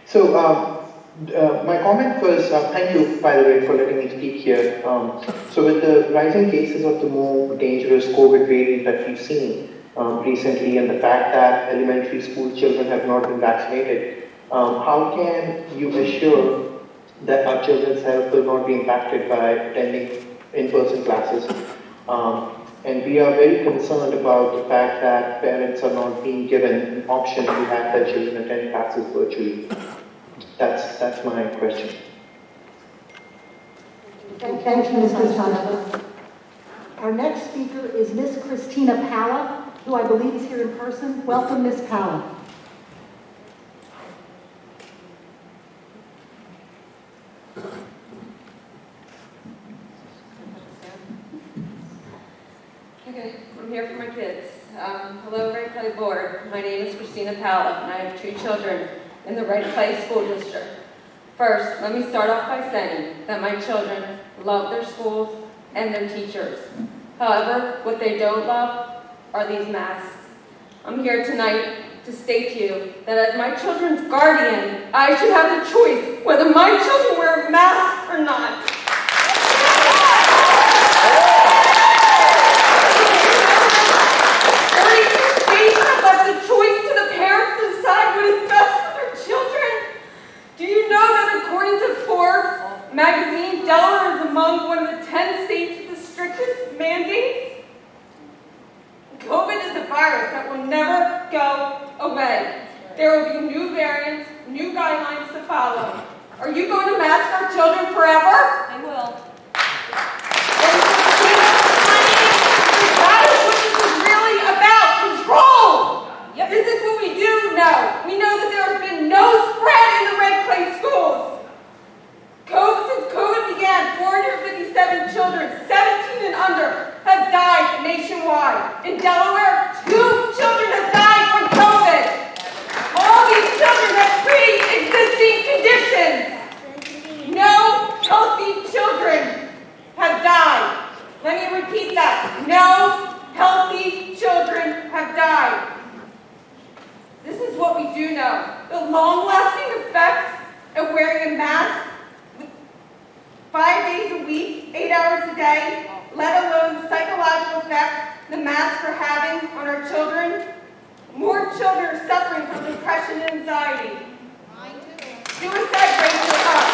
So my comment was, thank you, by the way, for letting me speak here. So with the rising cases of the more dangerous COVID variant that we've seen recently, and the fact that elementary school children have not been vaccinated, how can you assure that our children's health will not be impacted by attending in-person classes? And we are very concerned about the fact that parents are not being given an option to have their children attend classes virtually. That's my question. Thank you, Mr. Sancho. Our next speaker is Miss Christina Palla, who I believe is here in person. Welcome, Miss Palla. Okay, I'm here for my kids. Hello, Red Clay Board. My name is Christina Palla, and I have 2 children in the Red Clay School District. First, let me start off by saying that my children love their schools and their teachers. However, what they don't love are these masks. I'm here tonight to state to you that as my children's guardian, I should have the choice whether my children wear masks or not. Magazine, Delaware is among one of the 10 states with the strictest mandates. COVID is a virus that will never go away. There will be new variants, new guidelines to follow. Are you going to mask our children forever? I will. That is what this is really about, control. Yep. This is what we do know. We know that there has been no spread in the Red Clay schools. Since COVID began, 457 children, 17 and under, have died nationwide. In Delaware, 2 children have died from COVID. All these children have pre-existing conditions. No healthy children have died. Let me repeat that. No healthy children have died. This is what we do know. The long-lasting effects of wearing a mask 5 days a week, 8 hours a day, let alone the psychological effects the masks are having on our children. More children are suffering from depression and anxiety. Suicide rates are up.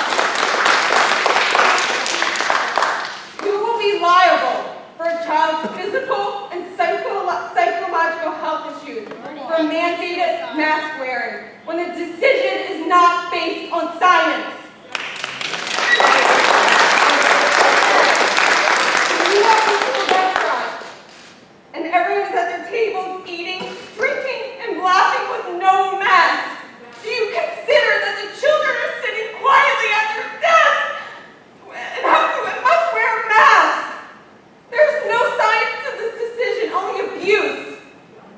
Who will be liable for a child's physical and psychological health issues from mandated mask wearing when the decision is not based on science? And everyone is at their tables eating, drinking, and laughing with no mask. Do you consider that the children are sitting quietly at their desks and must wear a mask? There's no science to this decision, only abuse.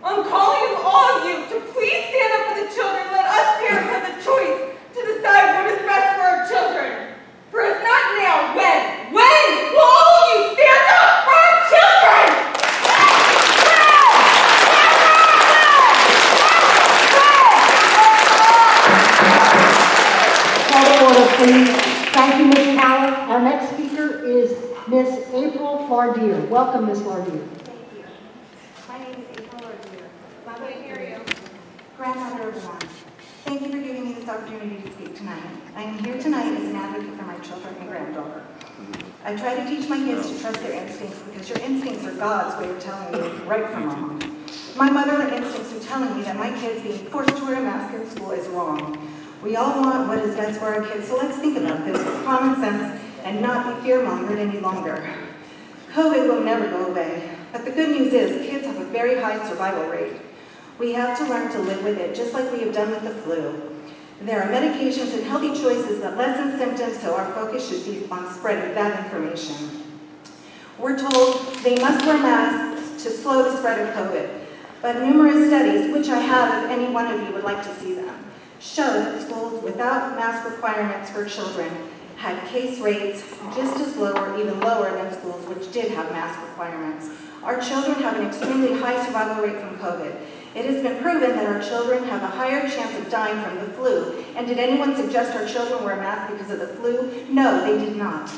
I'm calling on all of you to please stand up for the children. Let us parents have the choice to decide what is best for our children. For if not now, when? When will all of you stand up for our children? Please. Thank you, Ms. Howard. Our next speaker is Ms. April Lardier. Welcome, Ms. Lardier. Thank you. My name is April Lardier. Mother of Miriam, grandmother of 1. Thank you for giving me this opportunity to speak tonight. I am here tonight as an advocate for my children and granddaughter. I try to teach my kids to trust their instincts because your instincts are God's way of telling you right from wrong. My motherly instincts are telling me that my kids being forced to wear a mask in school is wrong. We all want what is best for our kids, so let's think about this with common sense and not be fear-mongered any longer. COVID will never go away, but the good news is kids have a very high survival rate. We have to learn to live with it, just like we have done with the flu. There are medications and healthy choices that lessen symptoms, so our focus should be on spreading that information. We're told they must wear masks to slow the spread of COVID, but numerous studies, which I have if any one of you would like to see them, show that schools without mask requirements for children had case rates just as low or even lower than schools which did have mask requirements. Our children have an extremely high survival rate from COVID. It has been proven that our children have a higher chance of dying from the flu. And did anyone suggest our children wear a mask because of the flu? No, they did not.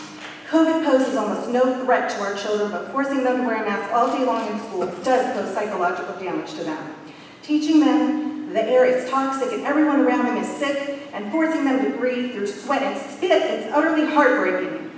COVID poses almost no threat to our children, but forcing them to wear a mask all day long in school does pose psychological damage to them. Teaching them the air is toxic and everyone around them is sick, and forcing them to breathe through sweat and spit is utterly heartbreaking.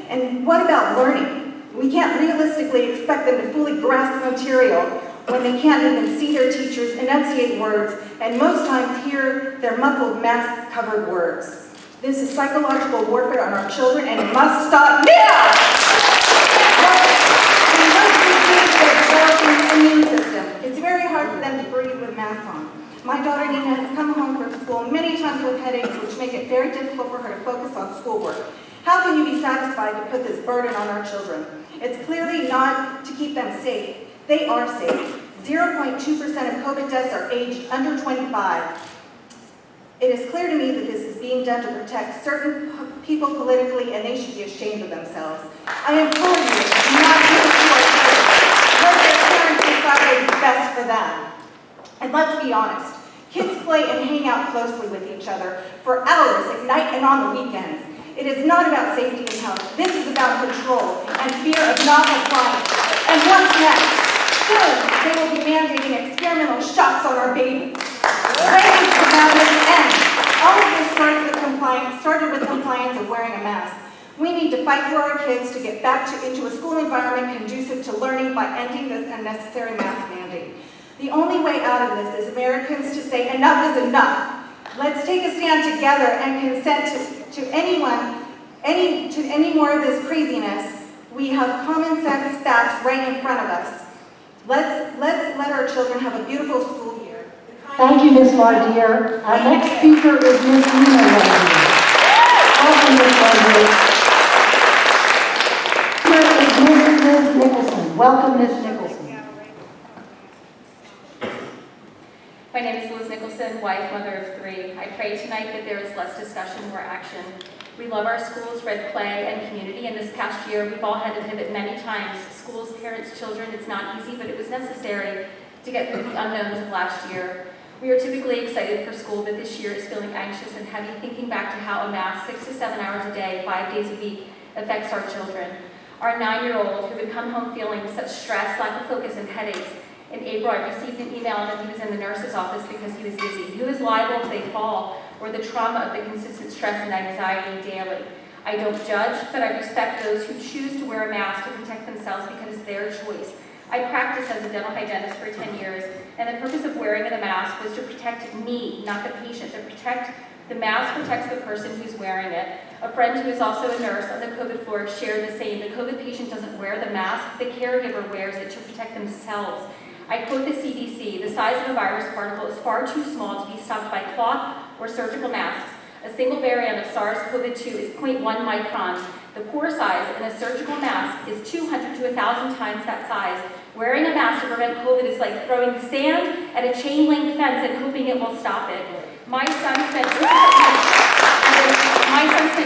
And what about learning? We can't realistically expect them to fully grasp the material when they can't even see their teachers enunciate words, and most times hear their muffled, mask-covered words. This is psychological warfare on our children, and it must stop now! We must engage their developing immune system. It's very hard for them to breathe with masks on. My daughter Nina has come home from school many times with headaches, which make it very difficult for her to focus on schoolwork. How can you be satisfied to put this burden on our children? It's clearly not to keep them safe. They are safe. 0.2% of COVID deaths are aged under 25. It is clear to me that this is being done to protect certain people politically, and they should be ashamed of themselves. I implore you to not do this to our children. Let their parents decide what is best for them. And let's be honest, kids play and hang out closely with each other for hours at night and on the weekends. It is not about safety and health. This is about control and fear of non-compliance. And what's next? Soon, they will be mandating experimental shots on our babies. Ready for madness end. All of this started with compliance of wearing a mask. We need to fight for our kids to get back into a school environment conducive to learning by ending this unnecessary mask mandate. The only way out of this is Americans to say enough is enough. Let's take a stand together and consent to any more of this craziness. We have common sense facts right in front of us. Let's let our children have a beautiful school year. Thank you, Ms. Lardier. Our next speaker is Ms. Nina Rogers. Welcome, Ms. Lardier. Here is Ms. Nicholson. Welcome, Ms. Nicholson. My name is Liz Nicholson, wife, mother of 3. I pray tonight that there is less discussion, more action. We love our schools, red clay, and community, and this past year we've all had to pivot many times. Schools, parents, children, it's not easy, but it was necessary to get through the unknowns of last year. We are typically excited for school, but this year is feeling anxious and heavy, thinking back to how a mask 6 to 7 hours a day, 5 days a week, affects our children. Our 9-year-old, who would come home feeling such stress, lack of focus, and headaches. In April, I received an email that he was in the nurse's office because he was dizzy. Who is liable if they fall, or the trauma of the consistent stress and anxiety daily? I don't judge, but I respect those who choose to wear a mask to protect themselves because it's their choice. I practiced as a dental hygienist for 10 years, and the purpose of wearing the mask was to protect me, not the patient. The mask protects the person who's wearing it. A friend who is also a nurse on the COVID floor shared the same. The COVID patient doesn't wear the mask, the caregiver wears it to protect themselves. I quote the CDC, the size of a virus particle is far too small to be stopped by cloth or surgical masks. A single variant of SARS-CoV-2 is 0.1 microns. The pore size in a surgical mask is 200 to 1,000 times that size. Wearing a mask to prevent COVID is like throwing sand at a chain-link fence and hoping it will stop it. My son spent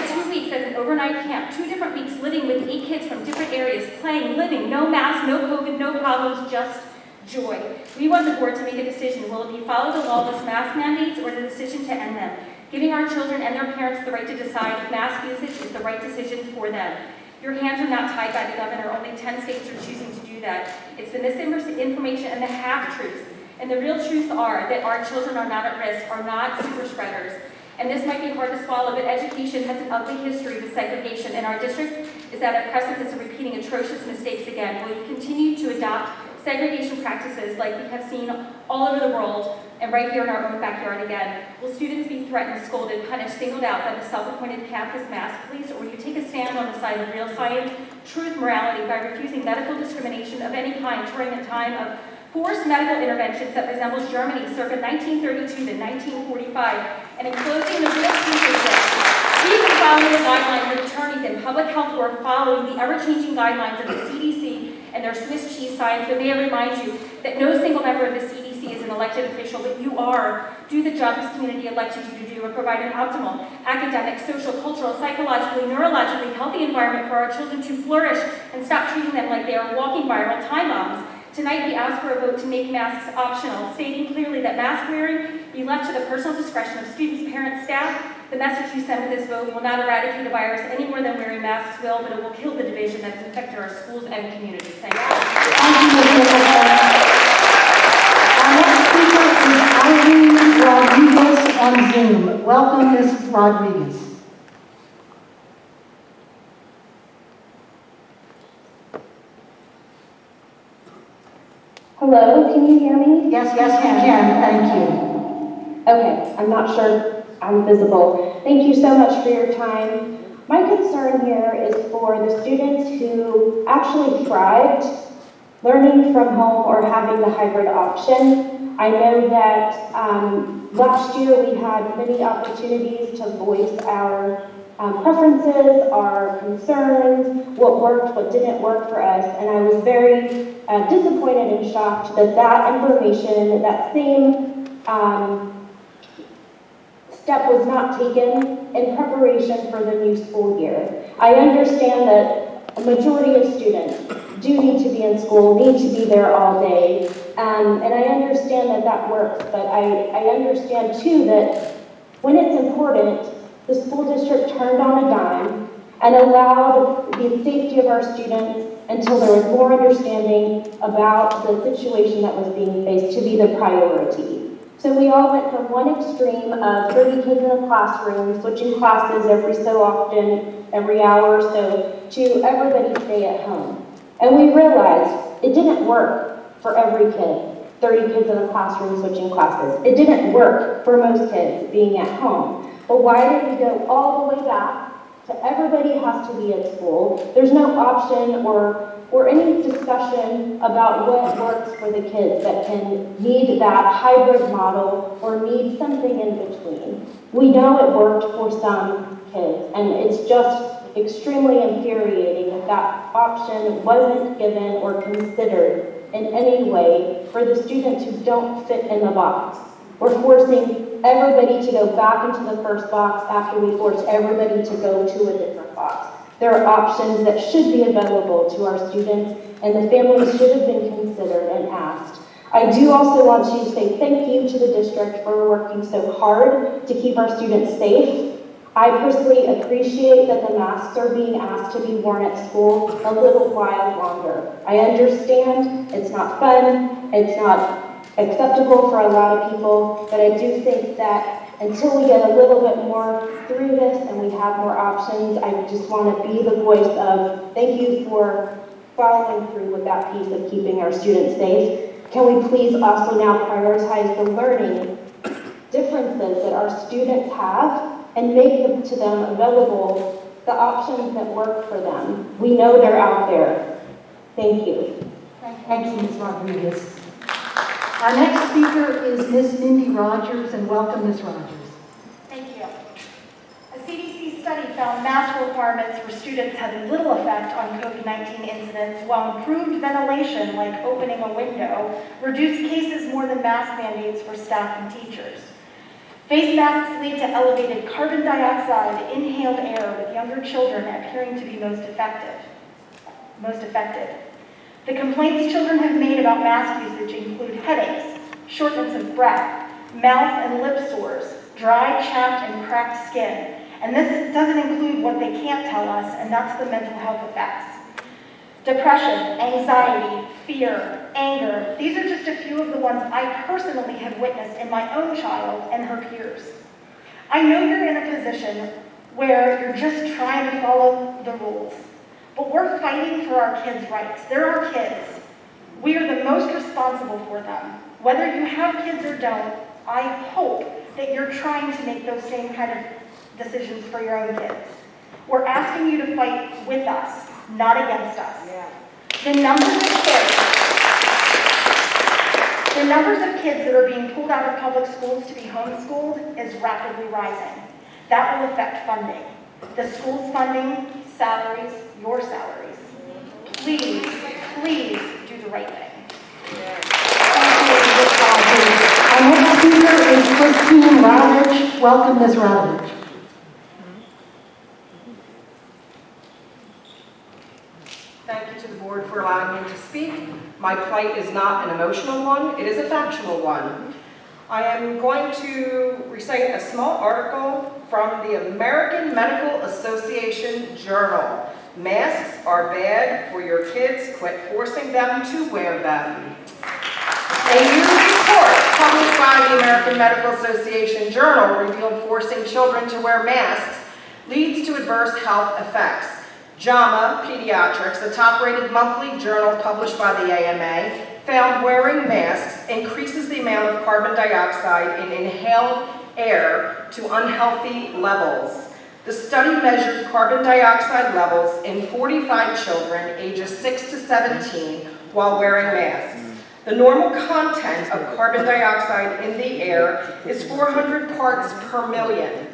2 weeks at an overnight camp, 2 different weeks living with 8 kids from different areas, playing, living, no mask, no COVID, no problems, just joy. We want the board to make a decision. Will it be follow the lawless mask mandates or the decision to end them? Giving our children and their parents the right to decide if mask usage is the right decision for them. Your hands are not tied by the governor. Only 10 states are choosing to do that. It's the misinformation and the half-truths. And the real truths are that our children are not at risk, are not super spreaders. And this might be hard to swallow, but education has an ugly history with segregation, and our district is at a precipice of repeating atrocious mistakes again. Will you continue to adopt segregation practices like we have seen all over the world and right here in our own backyard again? Will students be threatened, scolded, punished, singled out by the self-appointed campus mask police, or will you take a stand on the side of real science, truth, morality by refusing medical discrimination of any kind during a time of forced medical interventions that resembles Germany circa 1932 to 1945, and in closing the real truth is this: even following the guidelines of attorneys and public health work following the ever-changing guidelines of the CDC and their Swiss cheese science, but may I remind you that no single member of the CDC is in elected official, but you are. Do the job this community elected you to do and provide an optimal academic, social, cultural, psychologically, neurologically healthy environment for our children to flourish and stop treating them like they are walking viral time bombs. Tonight we ask for a vote to make masks optional, stating clearly that mask wearing be left to the personal discretion of students, parents, staff. The message you send with this vote will not eradicate the virus any more than wearing masks will, but it will kill the division that has infected our schools and communities. Thank you. Thank you, Ms. Nicholson. Our next speaker is Irene Rodriguez on Zoom. Welcome, Ms. Rodriguez. Hello, can you hear me? Yes, we can. Thank you. Okay, I'm not sure I'm visible. Thank you so much for your time. My concern here is for the students who actually thrived learning from home or having the hybrid option. I know that last year we had many opportunities to voice our preferences, our concerns, what worked, what didn't work for us, and I was very disappointed and shocked that that information, that same step was not taken in preparation for the new school year. I understand that a majority of students do need to be in school, need to be there all day, and I understand that that works, but I understand too that when it's important, the school district turned on a dime and allowed the safety of our students until there was more understanding about the situation that was being faced to be the priority. So we all went from one extreme of 30 kids in a classroom, switching classes every so often, every hour or so, to everybody stay at home. And we realized it didn't work for every kid, 30 kids in a classroom switching classes. It didn't work for most kids being at home. But why did we go all the way back to everybody has to be at school? There's no option or any discussion about what works for the kids that can need that hybrid model or need something in between. We know it worked for some kids, and it's just extremely infuriating that that option wasn't given or considered in any way for the students who don't fit in the box. We're forcing everybody to go back into the first box after we forced everybody to go to a different box. There are options that should be available to our students, and the families should have been considered and asked. I do also want to say thank you to the district for working so hard to keep our students safe. I personally appreciate that the masks are being asked to be worn at school a little while longer. I understand it's not fun, it's not acceptable for a lot of people, but I do think that until we get a little bit more through this and we have more options, I just want to be the voice of thank you for following through with that piece of keeping our students safe. Can we please also now prioritize the learning differences that our students have and make them to them available, the options that work for them? We know they're out there. Thank you. Thank you, Ms. Rodriguez. Our next speaker is Ms. Mindy Rogers, and welcome, Ms. Rogers. Thank you. A CDC study found mask requirements for students had little effect on COVID-19 incidents, while improved ventilation, like opening a window, reduced cases more than mask mandates for staff and teachers. Face masks lead to elevated carbon dioxide inhaled air, with younger children appearing to be most affected. The complaints children have made about mask usage include headaches, shortness of breath, mouth and lip sores, dry, chapped, and cracked skin. And this doesn't include what they can't tell us, and that's the mental health effects. Depression, anxiety, fear, anger, these are just a few of the ones I personally have witnessed in my own child and her peers. I know you're in a position where you're just trying to follow the rules, but we're fighting for our kids' rights. They're our kids. We are the most responsible for them. Whether you have kids or don't, I hope that you're trying to make those same kind of decisions for your own kids. We're asking you to fight with us, not against us. Yeah. The numbers of kids that are being pulled out of public schools to be homeschooled is rapidly rising. That will affect funding. The school's funding, salaries, your salaries. Please, please do the right thing. Thank you, Ms. Rogers. welcome Ms. Rodovich. Thank you to the board for allowing me to speak. My plight is not an emotional one, it is a factual one. I am going to recite a small article from the American Medical Association Journal. Masks are bad for your kids, quit forcing them to wear them. A new report published by the American Medical Association Journal revealed forcing children to wear masks leads to adverse health effects. JAMA Pediatrics, a top-rated monthly journal published by the AMA, found wearing masks increases the amount of carbon dioxide in inhaled air to unhealthy levels. The study measured carbon dioxide levels in 45 children ages 6 to 17 while wearing masks. The normal content of carbon dioxide in the air is 400 parts per million,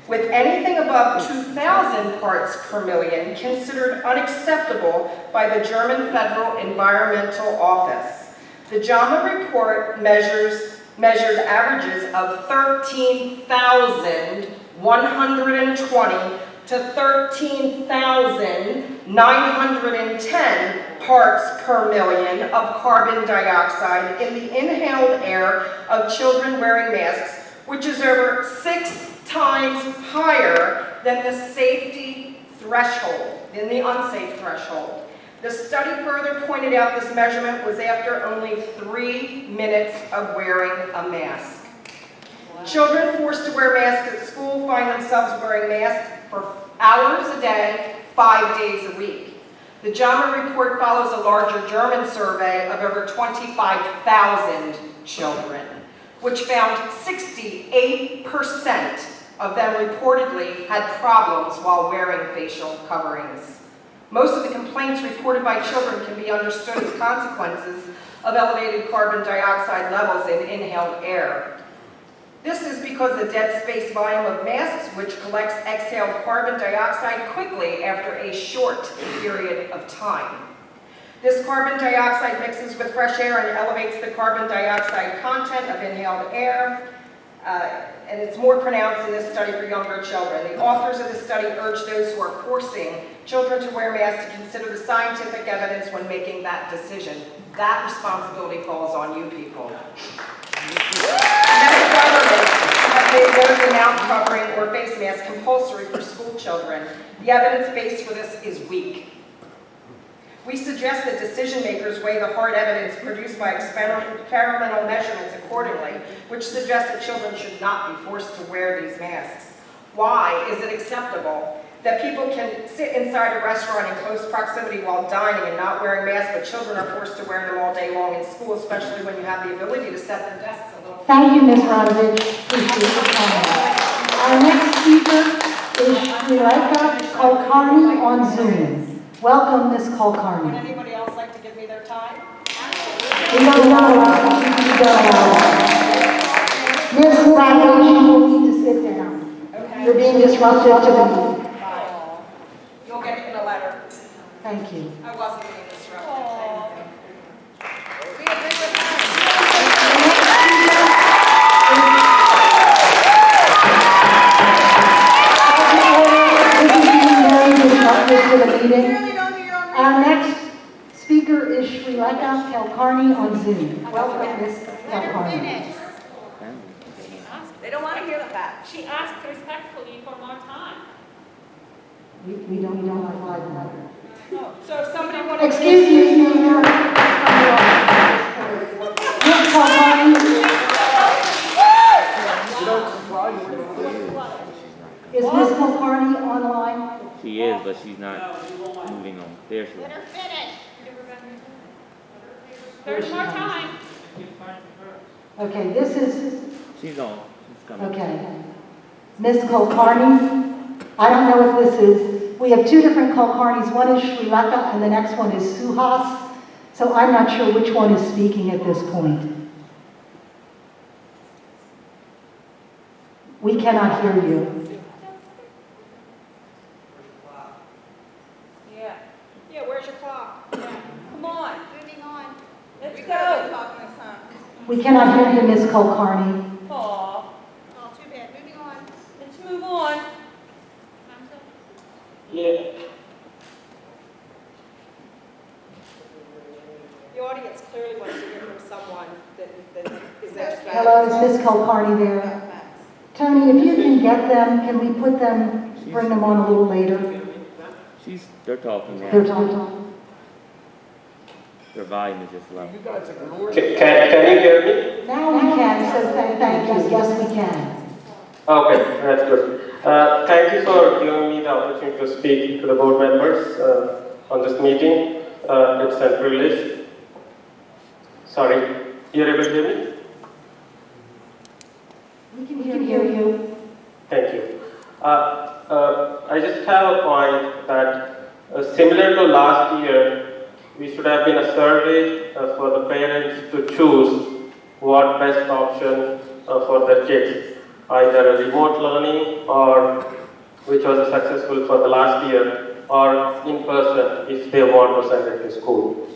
with anything above 2,000 parts per million considered unacceptable by the German Federal Environmental Office. The JAMA report measured averages of 13,120 to 13,910 parts per million of carbon dioxide in the inhaled air of children wearing masks, which is over 6 times higher than the safety threshold, than the unsafe threshold. The study further pointed out this measurement was after only 3 minutes of wearing a mask. Wow. Children forced to wear masks at school find themselves wearing masks for hours a day, 5 days a week. The JAMA report follows a larger German survey of over 25,000 children, which found 68% of them reportedly had problems while wearing facial coverings. Most of the complaints reported by children can be understood as consequences of elevated carbon dioxide levels in inhaled air. This is because the dead space volume of masks, which collects exhaled carbon dioxide quickly after a short period of time. This carbon dioxide mixes with fresh air and elevates the carbon dioxide content of inhaled air, and it's more pronounced in this study for younger children. The authors of this study urge those who are forcing children to wear masks to consider the scientific evidence when making that decision. That responsibility falls on you people. Many governments have made nose and mouth covering or face masks compulsory for school children. The evidence base for this is weak. We suggest that decision makers weigh the hard evidence produced by experimental measurements accordingly, which suggests that children should not be forced to wear these masks. Why is it acceptable that people can sit inside a restaurant in close proximity while dining and not wearing masks, but children are forced to wear them all day long in school, especially when you have the ability to set their desks a little? Thank you, Ms. Rodovich. Appreciate your comment. Our next speaker is Shrileka Kulkarni on Zoom. Welcome, Ms. Kulkarni. Would anybody else like to give me their time? We don't know. Ms. Rodovich, you will need to sit down. Okay. You're being disruptive to the meeting. You'll get it in a letter. Thank you. I wasn't being disruptive. To the meeting. Our next speaker is Shrileka Kulkarni on Zoom. Welcome, Ms. Kulkarni. They don't want to hear the facts. She asked respectfully for more time. We don't have 5 minutes. So if somebody wanted to... Excuse me, ma'am. Ms. Kulkarni. Is Ms. Kulkarni online? She is, but she's not moving on. There she is. Let her finish. There's more time. Okay, this is, She's on. She's coming. okay. Ms. Kulkarni, I don't know if this is, we have 2 different Kulkarnis. One is Shrileka and the next one is Suhas. So I'm not sure which one is speaking at this point. We cannot hear you. Yeah, where's your clock? Yeah. Come on. Moving on. Let's go. We cannot hear you, Ms. Kulkarni. Aw. Oh, too bad. Moving on. The audience clearly wants to hear from someone that is there. Hello, is Ms. Kulkarni there? Tony, if you can get them, can we put them, bring them on a little later? They're talking They're now. talking. Their volume is just low. Can you hear me? Now we can, so thank you, yes we can. Okay, that's good. Thank you for giving me the opportunity to speak to the board members on this meeting. It's a privilege. Sorry, you're able to hear me? We can hear you. Thank you. I just have a point that similar to last year, we should have been a survey for the parents to choose what best option for their kids, either a remote learning or which was successful for the last year, or in person if they want to send it to school.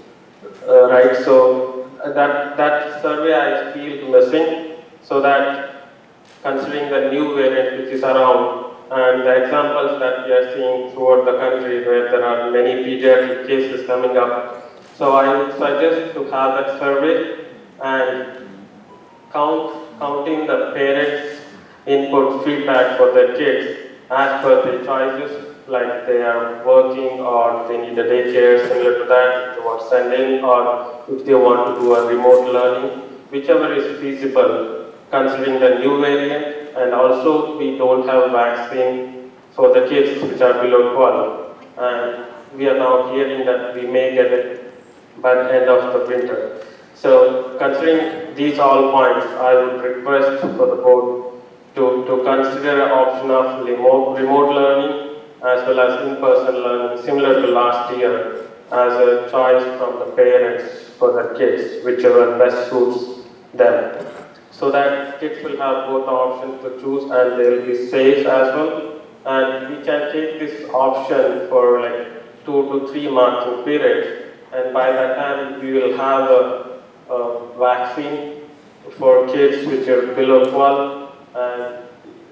Right, so that survey I feel missing, so that considering the new variant which is around and the examples that we are seeing throughout the country where there are many pediatric cases coming up. So I would suggest to have that survey and counting the parents' input feedback for their kids as per their choices, like they are working or they need a daycare similar to that, if they want to send in, or if they want to do a remote learning, whichever is feasible considering the new variant. And also, we don't have vaccine for the kids which are below 12. And we are now hearing that we may get it by the end of the winter. So, considering these all points, I would request for the board to consider an option of remote learning as well as in-person learning, similar to last year, as a choice from the parents for the kids, whichever best suits them. So that kids will have both options to choose and they will be safe as well. And we can take this option for like 2 to 3 marking period, and by that time we will have a vaccine for kids which are below 12, and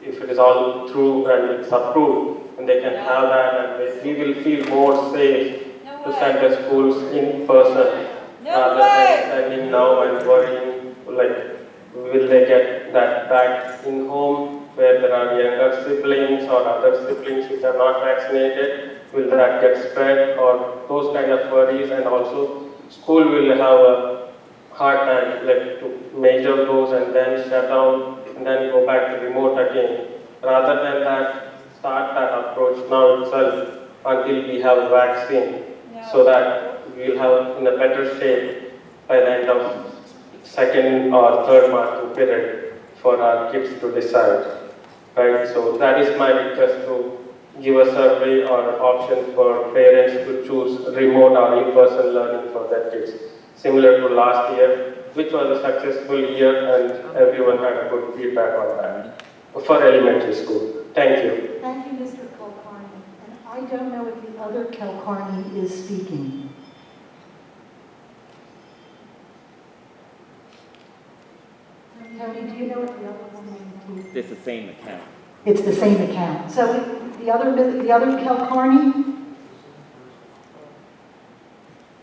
if it is all through and it's approved, and they can have that, and we will feel more safe to send the schools in person rather than standing now and worrying like, will they get that back in home where there are younger siblings or other siblings which are not vaccinated? Will that get spread, or those kind of worries? And also, school will have a hard time like to measure those and then shut down and then go back to remote again. Rather than that, start that approach now itself until we have a vaccine, so that we will have in a better shape by the end of second or third marking period for our kids to decide, right? So that is my request, to give a survey or option for parents to choose remote or in-person learning for their kids, similar to last year, which was a successful year and everyone had a good feedback on that for elementary school. Thank you. Thank you, Mr. Kulkarni. And I don't know if the other Kulkarni is speaking. Tony, do you know what the other one is? It's the same account. It's the same account. So the other Kulkarni? Well,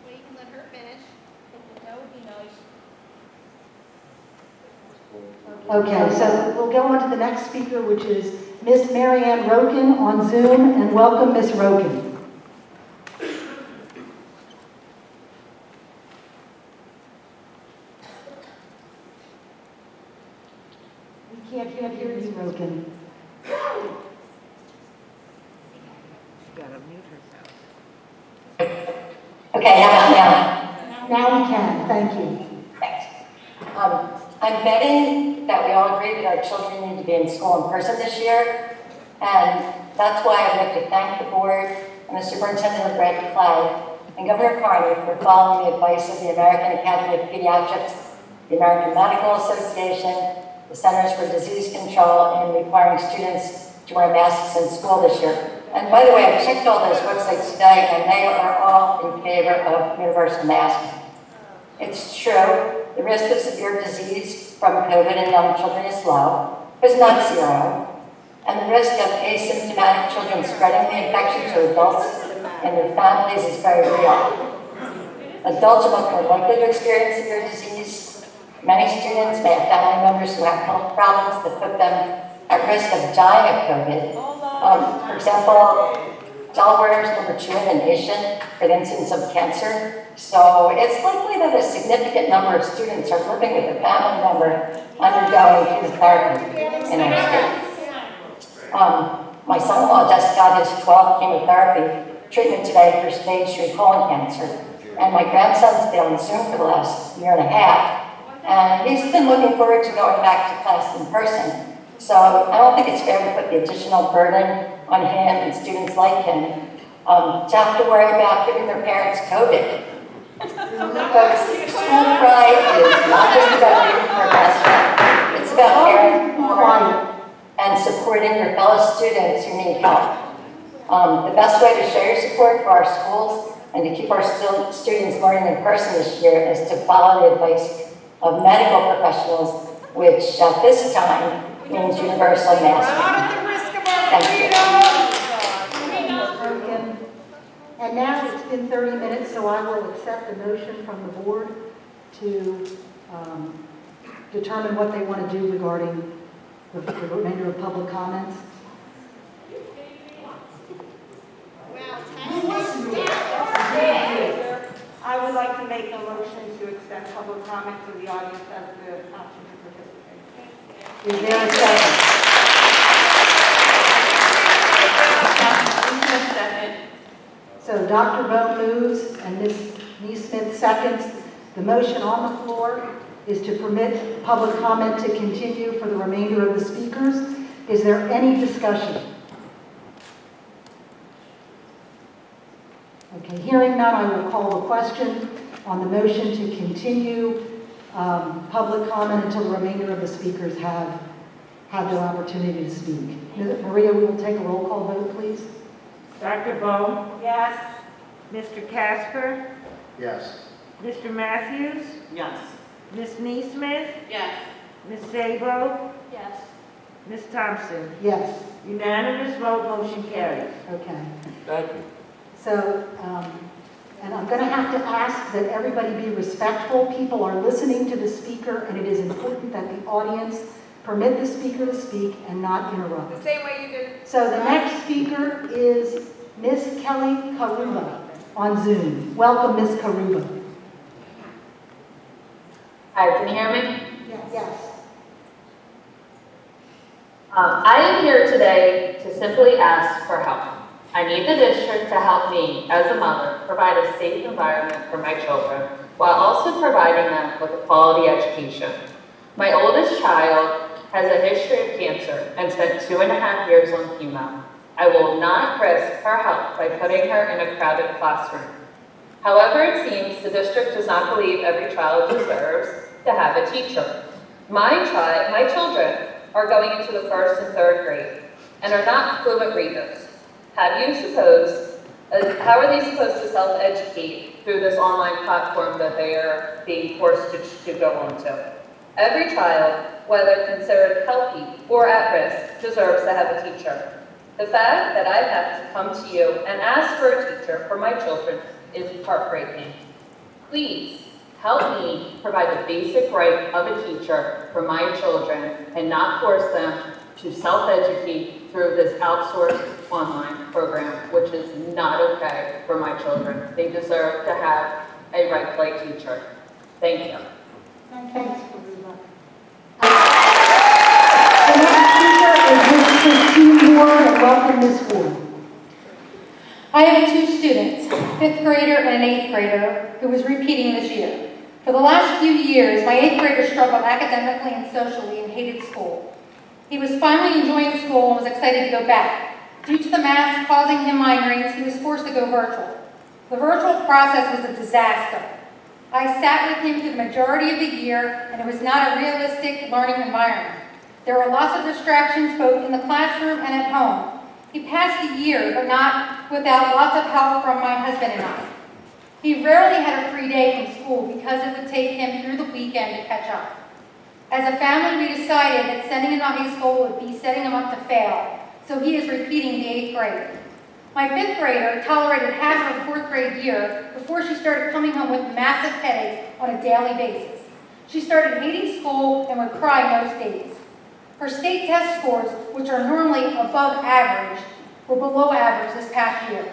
you can let her finish. That would be nice. Okay, so we'll go on to the next speaker, which is Miss Marianne Roken on Zoom, and welcome, Miss Roken. We can't hear you, Roken. Okay, how about now? Now we can, thank you. Thanks. I'm betting that we all agree that our children need to be in school in person this year, and that's why I'd like to thank the board and the superintendent of Red Clay and Governor Carney for following the advice of the American Academy of Pediatrics, the American Medical Association, the Centers for Disease Control, and requiring students to wear masks in school this year. And by the way, I checked all those websites today, and they are all in favor of universal masking. It's true, the risk of severe disease from COVID in young children is low, but it's not zero. And the risk of asymptomatic children spreading the infection to adults and their families is very real. Adults are much more likely to experience severe disease. Many students may have family members who have health problems that put them at risk of dying of COVID. For example, Delaware is number 2 in the nation for the incidence of cancer. So it's likely that a significant number of students are living with a family member undergoing chemotherapy in our state. My son-in-law just got his 12th chemotherapy treatment today for stage 3 colon cancer. And my grandson's been on Zoom for the last year and a half. And he's been looking forward to going back to class in person. So I don't think it's fair to put the additional burden on him and students like him to have to worry about giving their parents COVID. Folks, school pride is not just about reading for a best friend. It's about caring for and supporting your fellow students who need help. The best way to show your support for our schools and to keep our students learning in person this year is to follow the advice of medical professionals, which at this time means universal masking. And now it's been 30 minutes, so I will accept a motion from the board to determine what they want to do regarding the remainder of public comments. I would like to make a motion to extend public comment to the audience as the option to participate. Is there a second? So Dr. Bone moves and Ms. Neesmith seconds. The motion on the floor is to permit public comment to continue for the remainder of the speakers. Is there any discussion? Okay, hearing none, I will call the question on the motion to continue public comment until the remainder of the speakers have their opportunity to speak. Maria, we will take a roll call vote, please. Dr. Bowe? Yes. Mr. Casper? Yes. Mr. Matthews? Yes. Ms. Neesmith? Yes. Ms. Sabo? Yes. Ms. Thompson? Yes. Unanimous vote, motion carries. Okay. Thank you. So, and I'm going to have to ask that everybody be respectful. People are listening to the speaker, and it is important that the audience permit the speaker to speak and not interrupt. The same way you did. So the next speaker is Ms. Kelly Karuba on Zoom. Welcome, Ms. Karuba. Hi, can you hear me? Yes. I am here today to simply ask for help. I need the district to help me, as a mother, provide a safe environment for my children, while also providing them with a quality education. My oldest child has a history of cancer and spent 2.5 years on chemo. I will not risk her health by putting her in a crowded classroom. However, it seems the district does not believe every child deserves to have a teacher. My children are going into the 1st and 3rd grade and are not fluent readers. How are they supposed to self-educate through this online platform that they are being forced to go onto? Every child, whether considered healthy or at risk, deserves to have a teacher. The fact that I have to come to you and ask for a teacher for my children is heartbreaking. Please help me provide the basic right of a teacher for my children and not force them to self-educate through this outsourced online program, which is not okay for my children. They deserve to have a right-play teacher. Thank you. Thanks, Karuba. The next speaker is Ms. Christine Ward, and welcome, Ms. Ward. I have 2 students, 5th grader and an 8th grader, who is repeating this year. For the last few years, my 8th grader struggled academically and socially and hated school. He was finally enjoying school and was excited to go back. Due to the mask causing him migraines, he was forced to go virtual. The virtual process was a disaster. I sat with him through the majority of the year, and it was not a realistic learning environment. There were lots of distractions both in the classroom and at home. He passed the year, but not without lots of help from my husband and I. He rarely had a free day from school because it would take him through the weekend to catch up. As a family, we decided that sending him to high school would be setting him up to fail, so he is repeating the 8th grade. My 5th grader tolerated half of her 4th grade year before she started coming home with massive headaches on a daily basis. She started hating school and would cry most days. Her state test scores, which are normally above average, were below average this past year.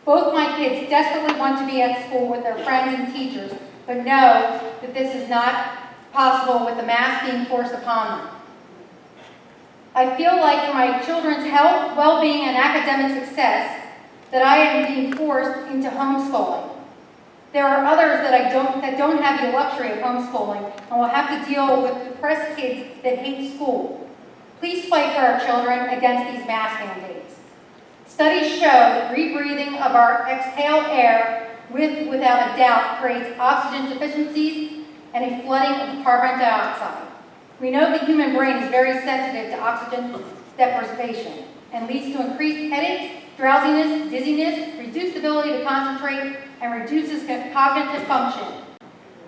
Both my kids desperately want to be at school with their friends and teachers, but know that this is not possible with the mask being forced upon them. I feel like for my children's health, well-being, and academic success that I am being forced into homeschooling. There are others that don't have the luxury of homeschooling and will have to deal with depressed kids that hate school. Please fight for our children against these mask mandates. Studies show that rebreathing of our exhaled air without a doubt creates oxygen deficiencies and a flooding of carbon dioxide. We know the human brain is very sensitive to oxygen deprivation and leads to increased headaches, drowsiness, dizziness, reduced ability to concentrate, and reduces cognitive function.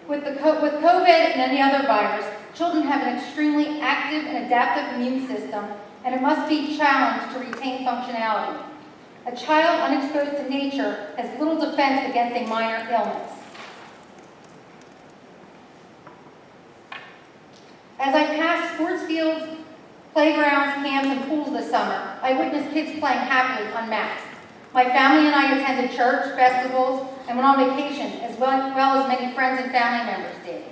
With COVID and any other virus, children have an extremely active and adaptive immune system, and it must be challenged to retain functionality. A child unexposed to nature has little defense against a minor illness. As I passed sports fields, playgrounds, camps, and pools this summer, I witnessed kids playing happily unmasked. My family and I attended church, festivals, and went on vacation, as well as many friends and family members did.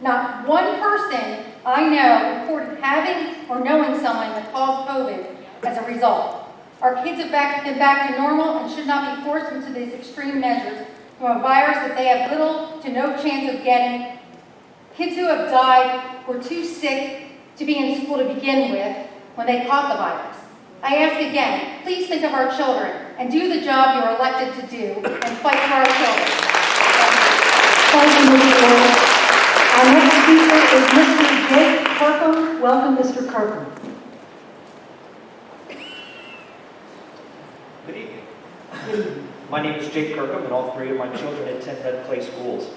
Not one person I know reported having or knowing someone that caught COVID as a result. Our kids have been back to normal and should not be forced into these extreme measures from a virus that they have little to no chance of getting. Kids who have died were too sick to be in school to begin with when they caught the virus. I ask again, please think of our children and do the job you are elected to do and fight for our children. Thank you, Ms. Geller. Our next speaker is Mr. Jake Kirkham. Welcome, Mr. Kirkham. Good evening. My name is Jake Kirkham, and all 3 of my children attend Red Clay schools.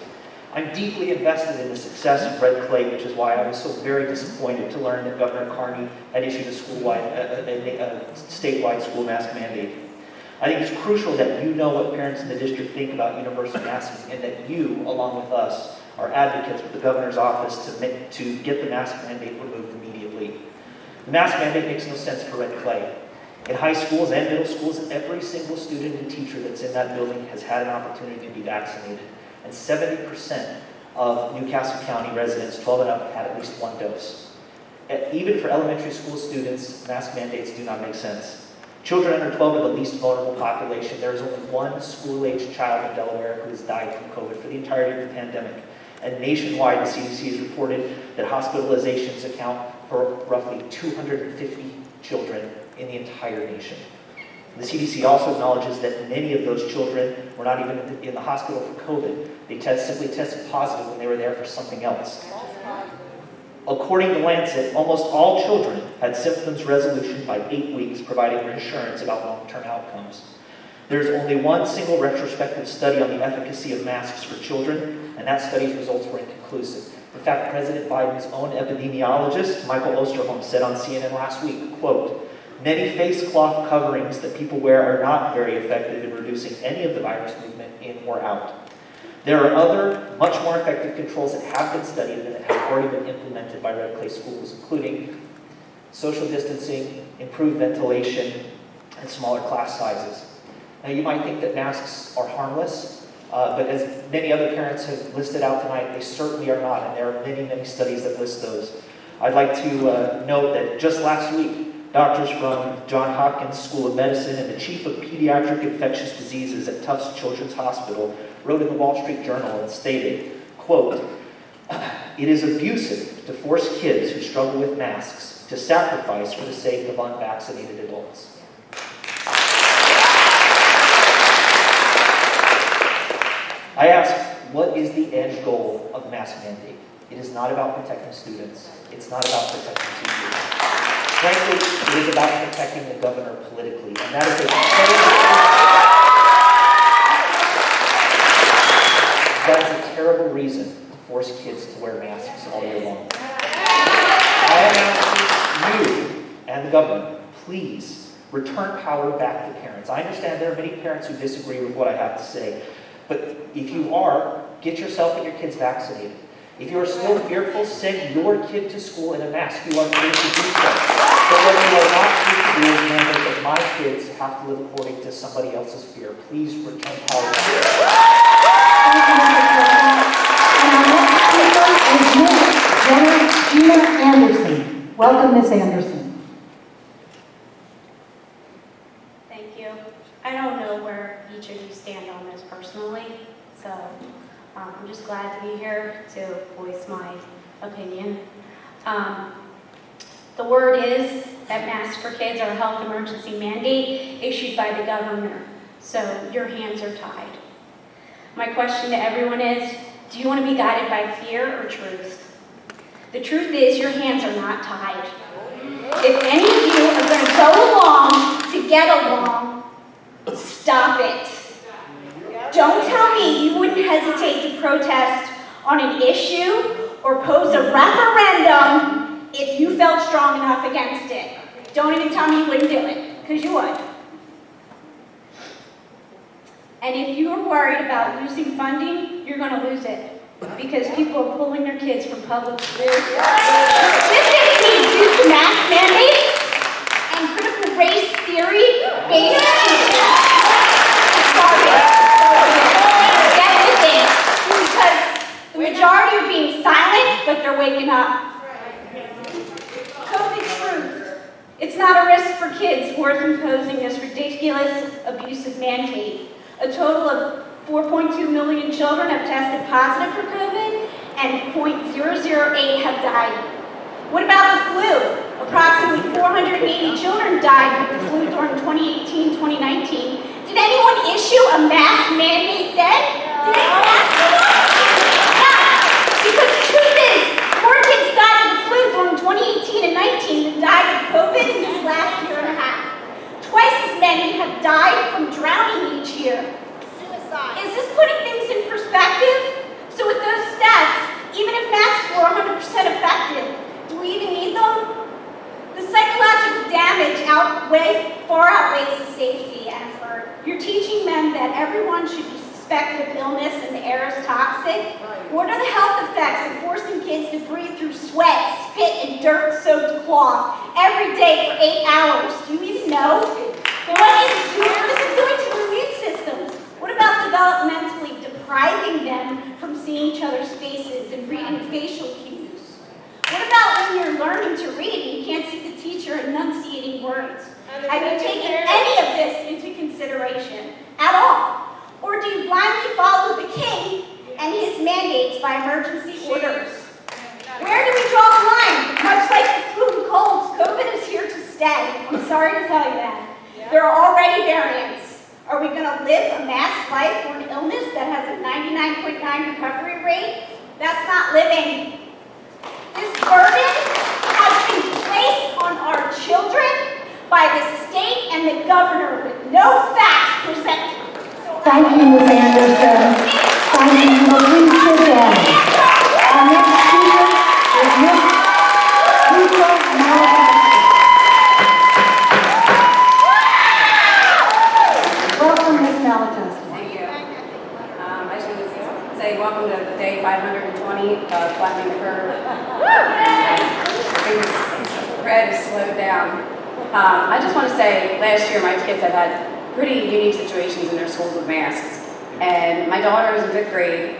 I'm deeply invested in the success of Red Clay, which is why I was so very disappointed to learn that Governor Carney had issued a statewide school mask mandate. I think it's crucial that you know what parents in the district think about universal masking, and that you, along with us, are advocates with the governor's office to get the mask mandate removed immediately. The mask mandate makes no sense for Red Clay. In high schools and middle schools, every single student and teacher that's in that building has had an opportunity to be vaccinated. And 70% of Newcastle County residents 12 and up had at least 1 dose. Even for elementary school students, mask mandates do not make sense. Children under 12 are the least vulnerable population. There is only 1 school-aged child in Delaware who has died from COVID for the entirety of the pandemic. And nationwide, the CDC has reported that hospitalizations account for roughly 250 children in the entire nation. The CDC also acknowledges that many of those children were not even in the hospital for COVID. They simply tested positive when they were there for something else. According to Lancet, almost all children had symptoms resolution by 8 weeks, providing reassurance about long-term outcomes. There is only one single retrospective study on the efficacy of masks for children, and that study's results were inconclusive. In fact, President Biden's own epidemiologist, Michael Osterholm, said on CNN last week, quote, "Many face cloth coverings that people wear are not very effective in reducing any of the virus movement in or out. There are other, much more effective controls that have been studied and that have already been implemented by Red Clay schools, including social distancing, improved ventilation, and smaller class sizes." Now, you might think that masks are harmless, but as many other parents have listed out tonight, they certainly are not, and there are many, many studies that list those. I'd like to note that just last week, doctors from Johns Hopkins School of Medicine and the chief of pediatric infectious diseases at Tufts Children's Hospital wrote in the Wall Street Journal and stated, quote, "It is abusive to force kids who struggle with masks to sacrifice for the sake of unvaccinated adults." I ask, what is the end goal of mask mandate? It is not about protecting students. It's not about protecting teachers. Frankly, it is about protecting the governor politically, and that is a terrible reason to force kids to wear masks all year long. I am asking you and the governor, please Return power back to parents. I understand there are many parents who disagree with what I have to say, but if you are, get yourself and your kids vaccinated. If you are still fearful, send your kid to school in a mask. You are free to do so. But what you are not free to do is mandate that my kids have to live according to somebody else's fear. Please return power back. And our next speaker is Ms. Gina Anderson. Welcome, Ms. Anderson. Thank you. I don't know where each of you stand on this personally, so I'm just glad to be here to voice my opinion. The word is that masks for kids are a health emergency mandate issued by the governor, so your hands are tied. My question to everyone is, do you want to be guided by fear or truth? The truth is your hands are not tied. If any of you are going to go along to get along, stop it. Don't tell me you wouldn't hesitate to protest on an issue or pose a referendum if you felt strong enough against it. Don't even tell me you wouldn't do it, because you would. And if you are worried about losing funding, you're going to lose it, because people are pulling their kids from public schools. This is due to mask mandates and critical race theory-based teaching. Get with it, because the majority are being silent, but they're waking up. COVID truth. It's not a risk for kids worth imposing this ridiculous, abusive mandate. A total of 4.2 million children have tested positive for COVID, and 0.008 have died. What about the flu? Approximately 480 children died with the flu during 2018-2019. Did anyone issue a mask mandate then? Did anyone ask for that? Yeah, because the truth is, more kids died of the flu during 2018 and 19 than died of COVID in this last year and a half. Twice as many have died from drowning each year. Suicide. Is this putting things in perspective? So with those stats, even if masks were 100% effective, do we even need them? The psychological damage far outweighs the safety effort. You're teaching men that everyone should be suspected of illness and the air is toxic. What are the health effects of forcing kids to breathe through sweat, spit, and dirt-soaked cloth every day for 8 hours? Do you even know? What is it doing to their immune systems? What about developmentally depriving them from seeing each other's faces and reading facial cues? What about when you're learning to read and you can't see the teacher enunciating words? Have you taken any of this into consideration at all? Or do you blindly follow the king and his mandates by emergency orders? Where do we draw the line? Much like the flu and colds, COVID is here to stay. I'm sorry to tell you that. There are already variants. Are we going to live a masked life for an illness that has a 99.9 recovery rate? That's not living. This burden has been placed on our children by the state and the governor with no facts presented. Thank you, Ms. Anderson. Thank you. You will please sit down. Our next speaker is Ms. Lisa Malatesti. Welcome, Ms. Malatesti. Thank you. I should say welcome to day 520 of flattening the curve. Red is slowed down. I just want to say, last year my kids have had pretty unique situations in their schools with masks. And my daughter, who's in 5th grade,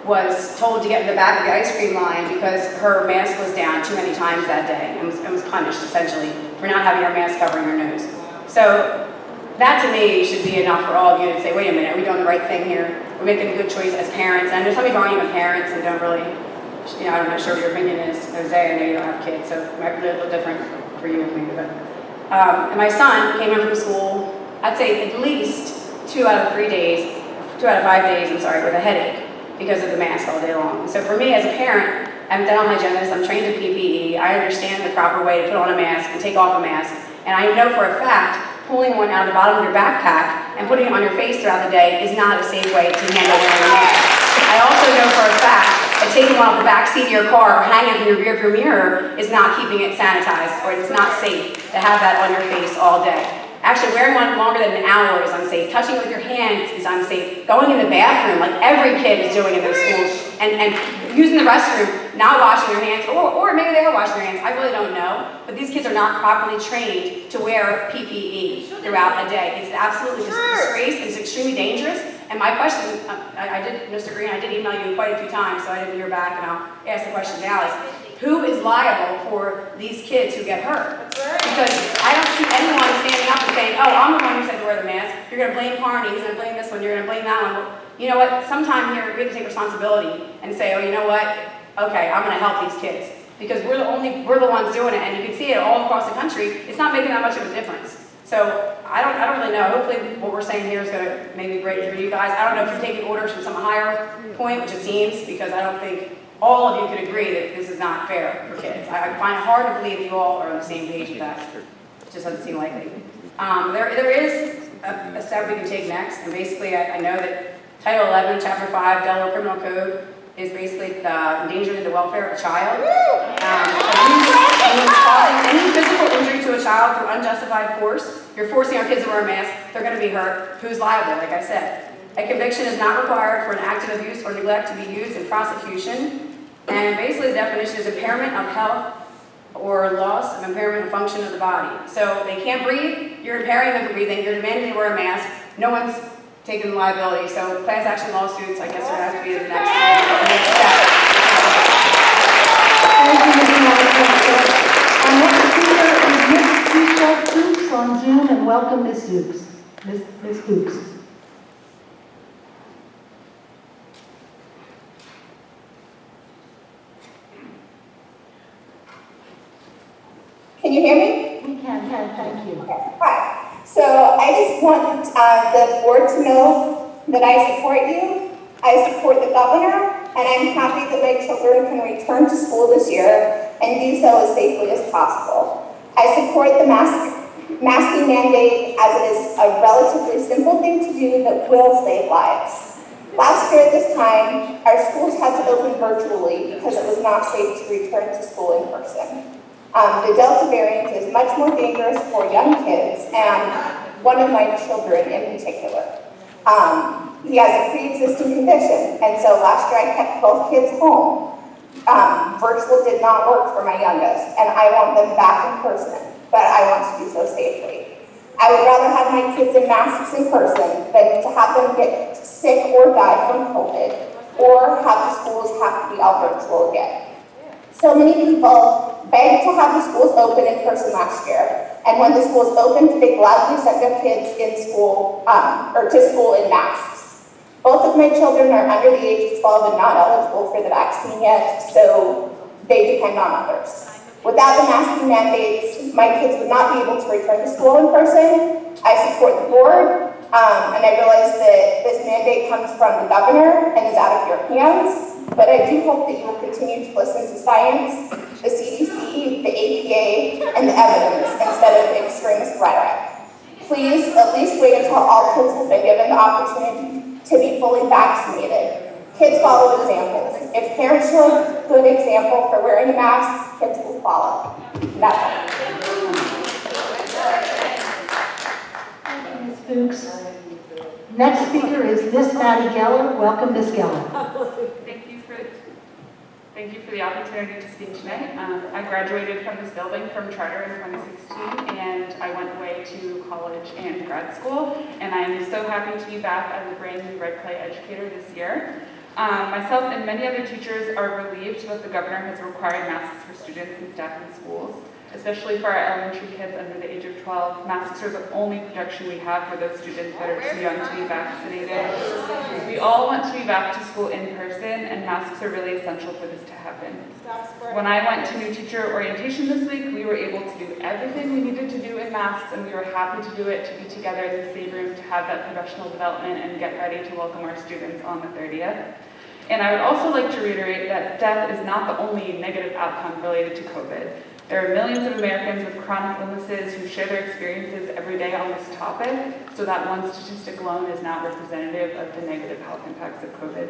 was told to get in the back of the ice cream line because her mask was down too many times that day and was punished, essentially, for not having her mask covering her nose. So that, to me, should be enough for all of you to say, wait a minute, are we doing the right thing here? We're making a good choice as parents. And there's some people aren't even parents and don't really, I'm not sure what your opinion is. Jose, I know you don't have kids, so it might be a little different for you and me. But, and my son came in from school, I'd say at least 2 out of 5 days, with a headache because of the mask all day long. So for me as a parent, I'm a dental hygienist, I'm trained in PPE, I understand the proper way to put on a mask and take off a mask. And I know for a fact, pulling one out of the bottom of your backpack and putting it on your face throughout the day is not a safe way to handle wearing a mask. I also know for a fact that taking one off the back seat of your car or hanging from your rearview mirror is not keeping it sanitized, or it's not safe to have that on your face all day. Actually, wearing one longer than an hour is unsafe. Touching it with your hands is unsafe. Going in the bathroom, like every kid is doing in those schools, and using the restroom, not washing their hands, or maybe they are washing their hands, I really don't know. But these kids are not properly trained to wear PPE throughout a day. It's absolutely just a disgrace. It's extremely dangerous. And my question, Mr. Green, I did email you quite a few times, so I didn't hear back, and I'll ask the question now, is who is liable for these kids who get hurt? Because I don't see anyone standing up and saying, oh, I'm the one who said to wear the mask. You're going to blame Carney, he's going to blame this one, you're going to blame that one. You know what, sometime here we have to take responsibility and say, oh, you know what, okay, I'm going to help these kids. Because we're the ones doing it, and you can see it all across the country. It's not making that much of a difference. So I don't really know. Hopefully what we're saying here is going to maybe break through you guys. I don't know if you're taking orders from some higher point, which it seems, because I don't think all of you can agree that this is not fair for kids. I find it hard to believe you all are on the same page with that. It just doesn't seem likely. There is a step we can take next, and basically I know that Title 11, Chapter 5, Delaware Criminal Code is basically endangering the welfare of a child. Causing any physical injury to a child through unjustified force. You're forcing our kids to wear a mask, they're going to be hurt. Who's liable, like I said? A conviction is not required for an act of abuse or neglect to be used in prosecution. And basically the definition is impairment of health or loss of impairment of function of the body. So they can't breathe, you're impairing them from breathing, you're demanding they wear a mask, no one's taking the liability. So class action lawsuits, I guess, would have to be the next step. Our next speaker is Ms. Keisha Fuchs on Zoom, and welcome Ms. Fuchs. Ms. Fuchs. Can you hear me? We can, thank you. Okay. Hi. So I just want the board to know that I support you. I support the governor, and I'm happy that my children can return to school this year and do so as safely as possible. I support the masking mandate as it is a relatively simple thing to do that will save lives. Last year at this time, our schools had to open virtually because it was not safe to return to school in person. The Delta variant is much more dangerous for young kids, and one of my children in particular. He has a pre-existing condition, and so last year I kept both kids home. Virtual did not work for my youngest, and I want them back in person, but I want to do so safely. I would rather have my kids in masks in person than to have them get sick or die from COVID, or have the schools have to be all virtual again. So many people begged to have the schools open in person last year, and when the schools opened, they gladly sent their kids in school, or to school in masks. Both of my children are under the age of 12 and not eligible for the vaccine yet, so they depend on others. Without the masking mandates, my kids would not be able to return to school in person. I support the board, and I realize that this mandate comes from the governor and is out of your hands. But I do hope that you will continue to listen to science, the CDC, the APA, and the evidence instead of extremist rhetoric. Please at least wait until all kids have been given the opportunity to be fully vaccinated. Kids follow examples. If parents show a good example for wearing a mask, kids will follow. That's all. Thank you, Ms. Fuchs. Next speaker is Miss Maddie Geller. Welcome, Miss Geller. Thank you for the opportunity to speak tonight. I graduated from this building from charter in 2016, and I went away to college and grad school, and I'm so happy to be back as a brand new Red Clay educator this year. Myself and many other teachers are relieved that the governor has required masks for students and staff in schools, especially for our elementary kids under the age of 12. Masks are the only protection we have for those students that are too young to be vaccinated. We all want to be back to school in person, and masks are really essential for this to happen. When I went to new teacher orientation this week, we were able to do everything we needed to do in masks, and we were happy to do it, to be together in the same room, to have that professional development and get ready to welcome our students on the 30th. And I would also like to reiterate that death is not the only negative outcome related to COVID. There are millions of Americans with chronic illnesses who share their experiences every day on this topic, so that one statistic alone is not representative of the negative health impacts of COVID.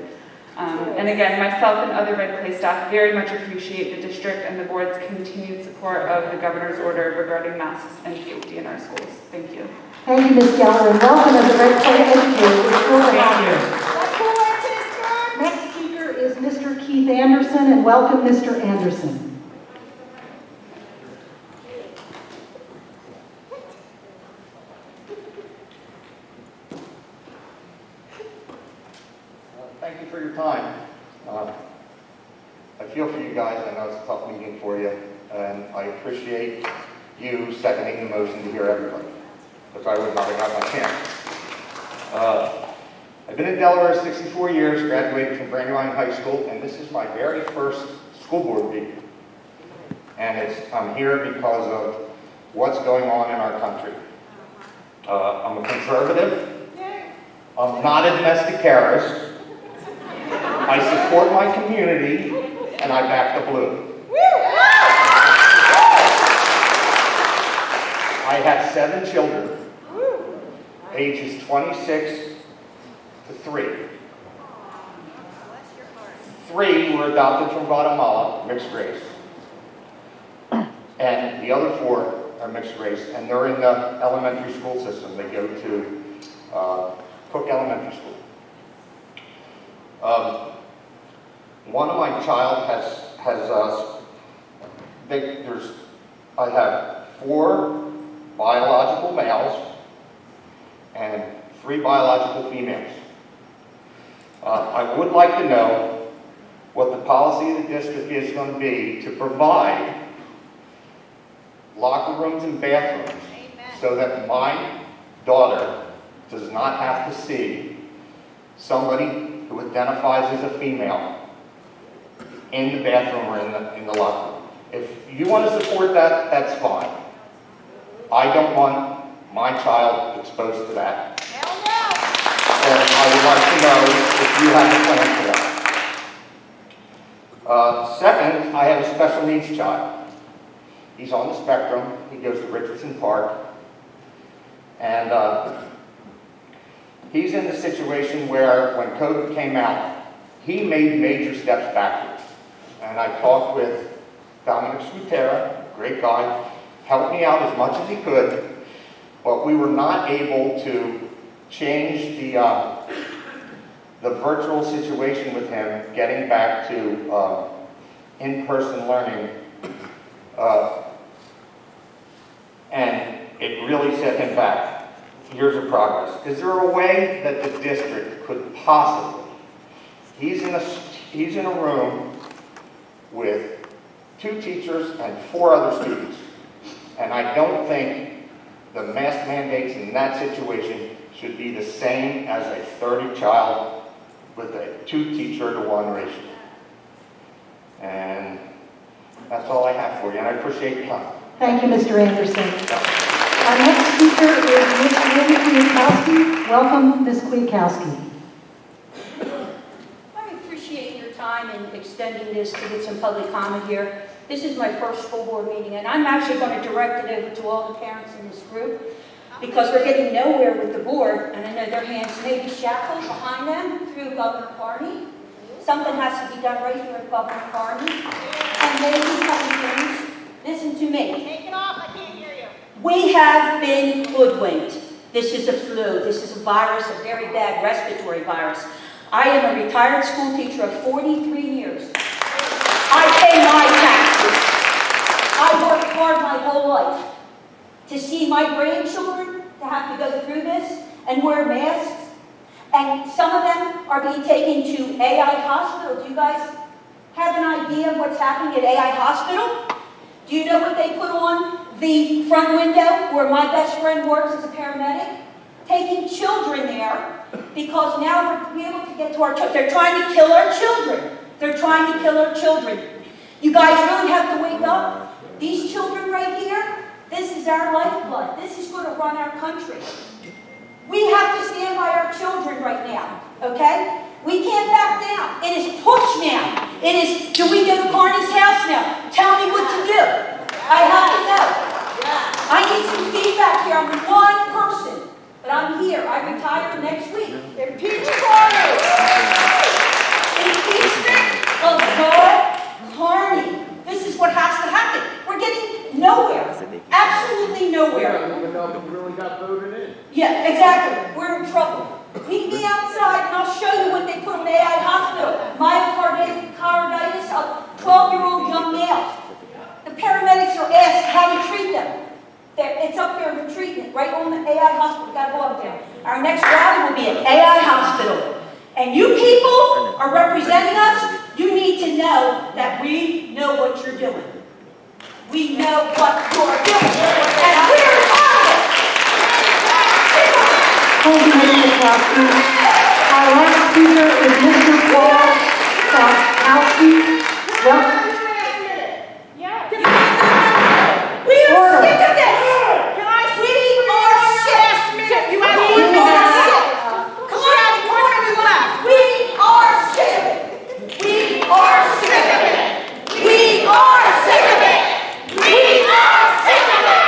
And again, myself and other Red Clay staff very much appreciate the district and the board's continued support of the governor's order regarding masks and safety in our schools. Thank you. Thank you, Ms. Geller, and welcome as a Red Clay educator. We're thrilled to have you. Next speaker is Mr. Keith Anderson, and welcome, Mr. Anderson. Thank you for your time. I feel for you guys. I know it's a tough meeting for you, and I appreciate you seconding the motion to hear everybody, because I would not have had my chance. I've been in Delaware 64 years, graduated from Brandywine High School, and this is my very first school board meeting. And I'm here because of what's going on in our country. I'm a conservative. I'm not a domestic terrorist. I support my community, and I back the blue. I have 7 children, ages 26 to 3. 3 were adopted from Guatemala, mixed race. And the other 4 are mixed race, and they're in the elementary school system. They go to Cook Elementary School. One of my child I have 4 biological males and 3 biological females. I would like to know what the policy of the district is going to be to provide locker rooms and bathrooms so that my daughter does not have to see somebody who identifies as a female in the bathroom or in the locker room. If you want to support that, that's fine. I don't want my child exposed to that. And I would like to know if you have a plan for that. Second, I have a special needs child. He's on the spectrum. He goes to Richardson Park. And he's in the situation where when COVID came out, he made major steps backwards. And I talked with Dominic Sutera, great guy, helped me out as much as he could, but we were not able to change the virtual situation with him, getting back to in-person learning, and it really set him back years of progress. Is there a way that the district could possibly, he's in a room with 2 teachers and 4 other students, and I don't think the mask mandates in that situation should be the same as a 30 child with a 2 teacher to 1 ratio. And that's all I have for you, and I appreciate your time. Thank you, Mr. Anderson. Our next speaker is Ms. Mindy Kwiatkowski. Welcome, Ms. Kwiatkowski. I appreciate your time in extending this to get some public comment here. This is my first school board meeting, and I'm actually going to direct it over to all the parents in this group because we're getting nowhere with the board, and I know their hands may be shackled behind them through Governor Carney. Something has to be done right here at Governor Carney. And ladies and gentlemen, listen to me. Take it off, I can't hear you. We have been hoodwinked. This is a flu. This is a virus, a very bad respiratory virus. I am a retired school teacher of 43 years. I pay my taxes. I worked hard my whole life to see my grandchildren to have to go through this and wear masks. And some of them are being taken to AI Hospital. Do you guys have an idea of what's happening at AI Hospital? Do you know what they put on the front window where my best friend works as a paramedic? Taking children there because now we're able to get to our children. They're trying to kill our children. They're trying to kill our children. You guys really have to wake up. These children right here, this is our lifeblood. This is going to run our country. We have to stand by our children right now, okay? We can't back down. It is push now. It is, do we go to Carney's house now? Tell me what to do. I have to know. I need some feedback here. I'm one person, but I'm here. I retire next week. Impeach Carney! in the district of Carney. This is what has to happen. We're getting nowhere, absolutely nowhere. We don't even know if it really got voted in. Yeah, exactly. We're in trouble. Meet me outside and I'll show you what they put in AI hospital. Myocarditis of 12-year-old young males. The paramedics are asked how to treat them. It's up there in the treatment, right on the AI hospital. Got to go up there. Our next rally will be at AI hospital. And you people are representing us. You need to know that we know what you're doing. We know what you're doing. And we're on it. Thank you, Mr. Falcao. Our last speaker is Mr. Paul Falcao. Welcome. We are sick of this! We are sick! We are sick! Come on, we are sick of it! We are sick of it! We are sick of it! We are sick of it!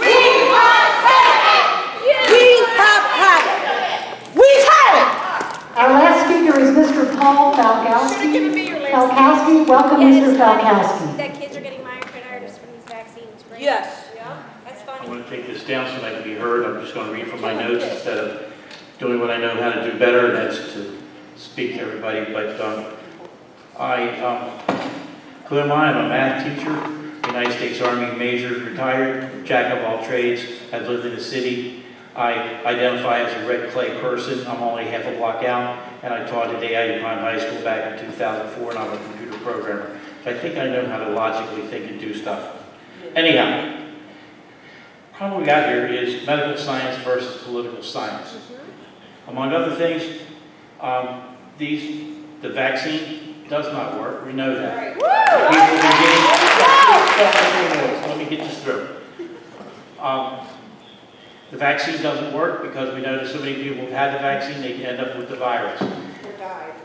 We are sick of it! We have had it! We've had it! Our last speaker is Mr. Paul Falcao. Welcome, Mr. Falcao. That kids are getting myocarditis from these vaccines, right? Yes. Yeah, that's funny. I'm going to take this down so I can be heard. I'm just going to read from my notes instead of doing what I know how to do better, and that's to speak to everybody. But who am I? I'm a math teacher, United States Army Major, retired, jack of all trades. I've lived in the city. I identify as a red clay person. I'm only half a block out, and I taught at AI High School back in 2004, and I'm a computer programmer. So I think I know how to logically think and do stuff. Anyhow, the problem we got here is medical science versus political science. Among other things, the vaccine does not work. We know that. Let me get this through. The vaccine doesn't work because we know that so many people have had the vaccine, they end up with the virus.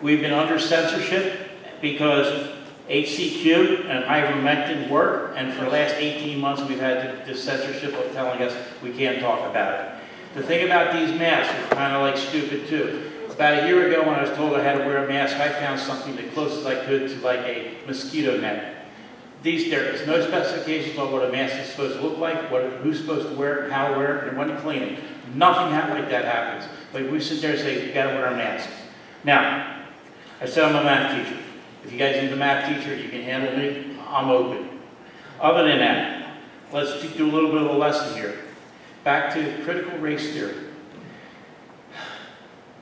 We've been under censorship because HCQ and ivermectin work, and for the last 18 months we've had the censorship of telling us we can't talk about it. The thing about these masks is kind of like stupid too. About a year ago when I was told I had to wear a mask, I found something the closest I could to like a mosquito net. There is no specifications on what a mask is supposed to look like, who's supposed to wear it, how to wear it, and when to clean it. Nothing like that happens. But we sit there and say, you gotta wear a mask. Now, I said I'm a math teacher. If you guys need a math teacher, you can handle me, I'm open. Other than that, let's do a little bit of a lesson here. Back to critical race theory.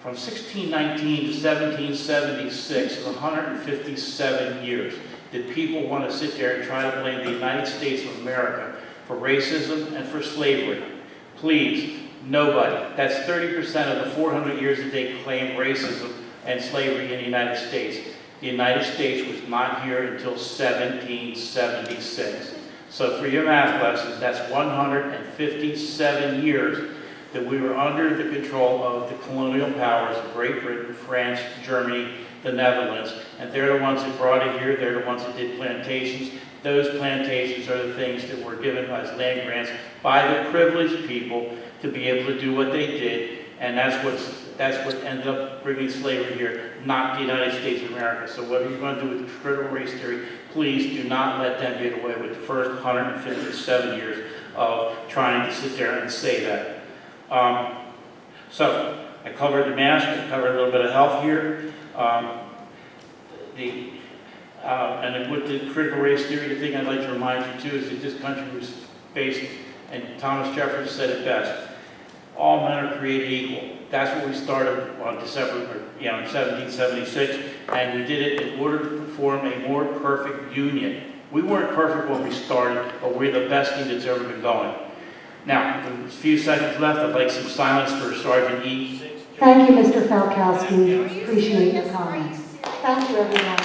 From 1619 to 1776, 157 years, did people want to sit there and try to blame the United States of America for racism and for slavery? Please, nobody. That's 30% of the 400 years that they claim racism and slavery in the United States. The United States was not here until 1776. So for your math lessons, that's 157 years that we were under the control of the colonial powers of Great Britain, France, Germany, the Netherlands, and they're the ones that brought it here. They're the ones that did plantations. Those plantations are the things that were given as land grants by the privileged people to be able to do what they did, and that's what ended up bringing slavery here, not the United States of America. So whatever you're going to do with critical race theory, please do not let them get away with the first 157 years of trying to sit there and say that. So I covered the mask, I covered a little bit of health here. And with the critical race theory, the thing I'd like to remind you too is that this country was based, and Thomas Jefferson said it best, all men are created equal. That's what we started on in 1776, and we did it in order to form a more perfect union. We weren't perfect when we started, but we're the best thing that's ever been going. Now, with a few seconds left, I'd like some silence for Sergeant E. Thank you, Mr. Falcao. Appreciate your comments. Thank you, everyone.